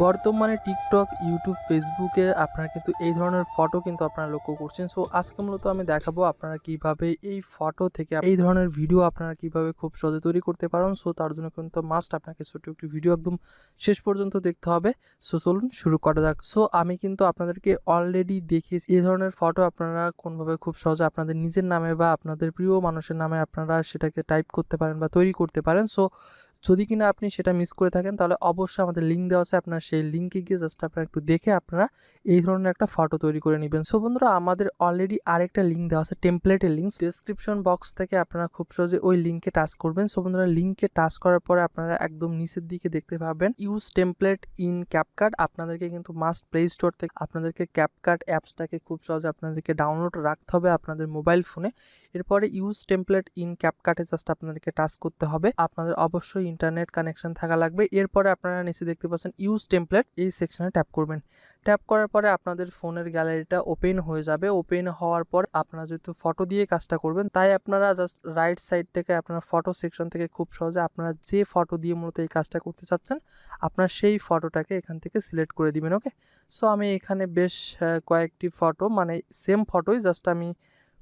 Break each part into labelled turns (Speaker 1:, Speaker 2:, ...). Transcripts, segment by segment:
Speaker 1: বর্তমানে TikTok, YouTube, ফেসবুকে আপনারা কিন্তু এই ধরনের ফটো কিন্তু আপনারা লক্ষ্য করছেন। সো আজকে মূলত আমি দেখাবো আপনারা কিভাবে এই ফটো থেকে এই ধরনের ভিডিও আপনারা কিভাবে খুব সহজে তৈরি করতে পারেন। সো তার জন্য কিন্তু মাস্ট আপনাকে ছোট্ট একটি ভিডিও একদম শেষ পর্যন্ত দেখতে হবে। সো চলুন শুরু করা যাক। সো আমি কিন্তু আপনাদেরকে অলরেডি দেখিয়েছি এই ধরনের ফটো আপনারা কোনভাবে খুব সহজে আপনাদের নিজের নামে বা আপনাদের প্রিয় মানুষের নামে আপনারা সেটাকে টাইপ করতে পারেন বা তৈরি করতে পারেন। সো যদি কিনা আপনি সেটা মিস করে থাকেন তাহলে অবশ্যই আমাদের লিঙ্ক দেওয়া আছে, আপনারা সেই লিঙ্কে গিয়ে জাস্ট আপনারা একটু দেখে আপনারা এই ধরনের একটা ফটো তৈরি করে নেবেন। সো বন্ধুরা, আমাদের অলরেডি আরেকটা লিঙ্ক দেওয়া আছে, টেমপ্লেটের লিঙ্ক। ডেসক্রিপশন বক্স থেকে আপনারা খুব সহজে ওই লিঙ্কে টাচ করবেন। সো বন্ধুরা, লিঙ্কে টাচ করার পরে আপনারা একদম নিচের দিকে দেখতে পাবেন ইউজ টেমপ্লেট ইন ক্যাপকাট। আপনাদেরকে কিন্তু মাস্ট প্লে স্টোর থেকে আপনাদেরকে ক্যাপকাট অ্যাপসটাকে খুব সহজে আপনাদেরকে ডাউনলোড রাখতে হবে আপনাদের মোবাইল ফোনে। এরপরে ইউজ টেমপ্লেট ইন ক্যাপকাটে জাস্ট আপনাদেরকে টাচ করতে হবে। আপনাদের অবশ্যই ইন্টারনেট কানেকশন থাকা লাগবে। এরপরে আপনারা নিচে দেখতে পাচ্ছেন ইউজ টেমপ্লেট, এই সেকশনে ট্যাপ করবেন। ট্যাপ করার পরে আপনাদের ফোনের গ্যালারিটা ওপেন হয়ে যাবে। ওপেন হওয়ার পর আপনারা যেহেতু ফটো দিয়ে কাজটা করবেন, তাই আপনারা জাস্ট রাইট সাইড থেকে আপনারা ফটো সেকশন থেকে খুব সহজে আপনারা যে ফটো দিয়ে মূলত এই কাজটা করতে চাচ্ছেন আপনারা সেই ফটোটাকে এখান থেকে সিলেক্ট করে দিবেন। ওকে, সো আমি এখানে বেশ কয়েকটি ফটো, মানে সেম ফটোই জাস্ট আমি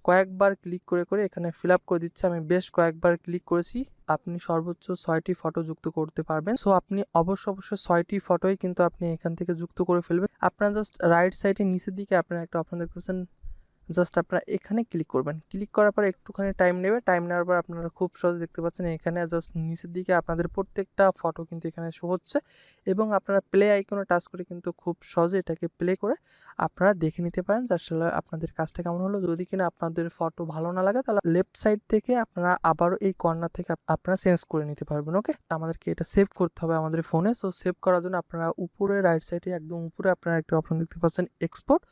Speaker 1: কয়েকবার ক্লিক করে করে এখানে ফিল আপ করে দিচ্ছি। আমি বেশ কয়েকবার ক্লিক করেছি। আপনি সর্বোচ্চ 6টি ফটো যুক্ত করতে পারবেন। সো আপনি অবশ্যই 6টি ফটোই কিন্তু আপনি এখান থেকে যুক্ত করে ফেলবেন। আপনারা জাস্ট রাইট সাইডে নিচের দিকে আপনারা একটা অপশন দেখতে পাচ্ছেন, জাস্ট আপনারা এখানে ক্লিক করবেন। ক্লিক করার পর একটুখানি টাইম নেবে। টাইম নেওয়ার পর আপনারা খুব সহজে দেখতে পাচ্ছেন এখানে জাস্ট নিচের দিকে আপনাদের প্রত্যেকটা ফটো কিন্তু এখানে শো হচ্ছে এবং আপনারা প্লে আইকনে টাচ করে কিন্তু খুব সহজে এটাকে প্লে করে আপনারা দেখে নিতে পারেন যে আসলে আপনাদের কাজটা কেমন হলো। যদি কিনা আপনাদের ফটো ভালো না লাগে তাহলে লেফট সাইড থেকে আপনারা আবারও এই কর্নার থেকে আপনারা চেঞ্জ করে নিতে পারবেন। ওকে, আমাদেরকে এটা সেভ করতে হবে আমাদের ফোনে। সো সেভ করার জন্য আপনারা উপরে রাইট সাইডে একদম উপরে আপনারা একটা অপশন দেখতে পাচ্ছেন এক্সপোর্ট।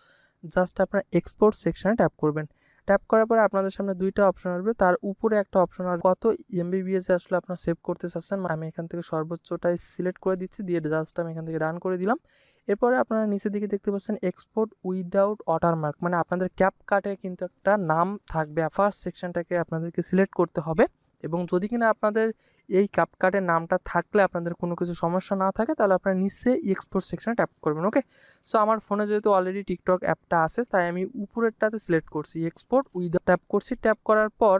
Speaker 1: জাস্ট আপনারা এক্সপোর্ট সেকশনে ট্যাপ করবেন। ট্যাপ করার পরে আপনাদের সামনে দুইটা অপশন আসবে, তার উপরে একটা অপশন আসবে কত এমবিবিএস আসলে আপনারা সেভ করতে চাচ্ছেন। আমি এখান থেকে সর্বোচ্চটাই সিলেক্ট করে দিচ্ছি, দিয়ে জাস্ট আমি এখান থেকে রান করে দিলাম। এরপরে আপনারা নিচের দিকে দেখতে পাচ্ছেন এক্সপোর্ট উইদাউট ওয়াটারমার্ক, মানে আপনাদের ক্যাপকাটে কিন্তু একটা নাম থাকবে। ফার্স্ট সেকশনটাকে আপনাদেরকে সিলেক্ট করতে হবে এবং যদি কিনা আপনাদের এই ক্যাপকাটের নামটা থাকলে আপনাদের কোনো কিছু সমস্যা না থাকে তাহলে আপনারা নিচে এক্সপোর্ট সেকশনে ট্যাপ করবেন। ওকে, সো আমার ফোনে যেহেতু অলরেডি টিকটক অ্যাপটা আছে তাই আমি উপরেরটাতে সিলেক্ট করছি, এক্সপোর্ট উইদাউট ট্যাপ করছি। ট্যাপ করার পর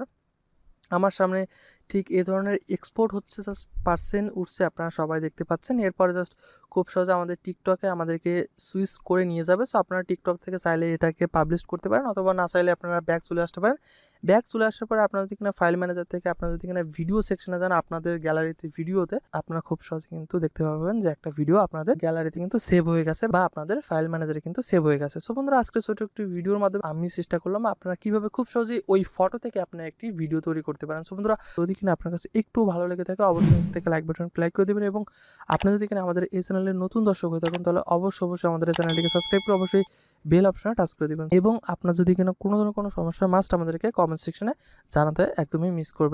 Speaker 1: আমার সামনে ঠিক এই ধরনের এক্সপোর্ট হচ্ছে, জাস্ট পার্সেন্ট উঠছে, আপনারা সবাই দেখতে পাচ্ছেন। এরপরে জাস্ট খুব সহজে আমাদের টিকটকে আমাদেরকে সুইচ করে নিয়ে যাবে। সো আপনারা টিকটক থেকে চাইলে এটাকে পাবলিশ করতে পারেন অথবা না চাইলে আপনারা ব্যাক চলে আসতে পারেন। ব্যাক চলে আসার পরে আপনারা যদি কিনা ফাইল ম্যানেজার থেকে আপনারা যদি কিনা ভিডিও সেকশনে যান, আপনাদের গ্যালারিতে ভিডিওতে আপনারা খুব সহজে কিন্তু দেখতে পাবেন যে একটা ভিডিও আপনাদের গ্যালারিতে কিন্তু সেভ হয়ে গেছে বা আপনাদের ফাইল ম্যানেজারে কিন্তু সেভ হয়ে গেছে। সো বন্ধুরা, আজকে ছোট একটি ভিডিওর মাধ্যমে আমি চেষ্টা করলাম আপনারা কিভাবে খুব সহজেই ওই ফটো থেকে আপনারা একটি ভিডিও তৈরি করতে পারেন। সো বন্ধুরা, যদি কিনা আপনার কাছে একটু ভালো লেগে থাকে অবশ্যই নিচ থেকে লাইক বাটন ক্লিক করে দেবেন এবং আপনি যদি কিনা আমাদের এই চ্যানেলের নতুন দর্শক হয়ে থাকেন তাহলে অবশ্যই আমাদের এই চ্যানেলটিকে সাবস্ক্রাইব করে অবশ্যই বেল অপশনে টাচ করে দেবেন এবং আপনার যদি কিনা কোনো ধরনের কোনো সমস্যা মাস্ট আমাদেরকে কমেন্ট সেকশনে জানাতে একদমই মিস করবেন।